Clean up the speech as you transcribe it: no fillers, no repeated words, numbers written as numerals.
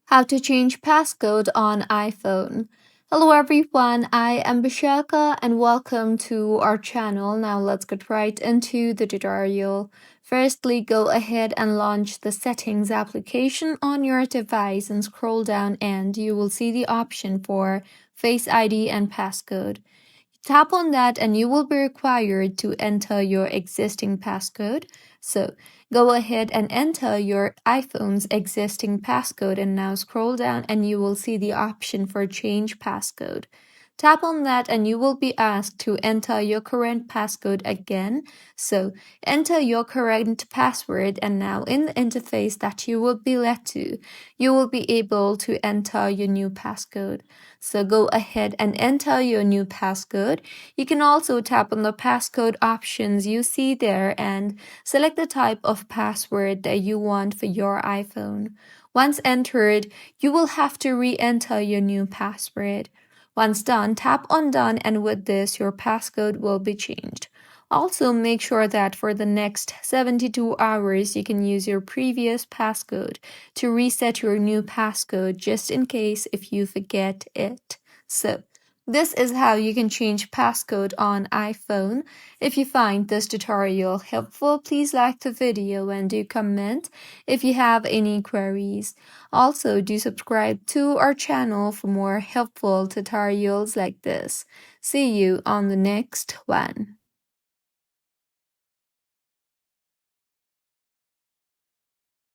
How to change passcode on iPhone. Hello everyone, I am Bishaka and welcome to our channel. Now let's get right into the tutorial. Firstly, go ahead and launch the settings application on your device and scroll down and you will see the option for Face ID and passcode. Tap on that and you will be required to enter your existing passcode. So go ahead and enter your iPhone's existing passcode and now scroll down and you will see the option for change passcode. Tap on that and you will be asked to enter your current passcode again. So enter your current password and now in the interface that you will be led to, you will be able to enter your new passcode. So go ahead and enter your new passcode. You can also tap on the passcode options you see there and select the type of password that you want for your iPhone. Once entered, you will have to re-enter your new password. Once done, tap on Done and with this, your passcode will be changed. Also, make sure that for the next 72 hours, you can use your previous passcode to reset your new passcode just in case if you forget it. So, this is how you can change passcode on iPhone. If you find this tutorial helpful, please like the video and do comment if you have any queries. Also, do subscribe to our channel for more helpful tutorials like this. See you on the next one.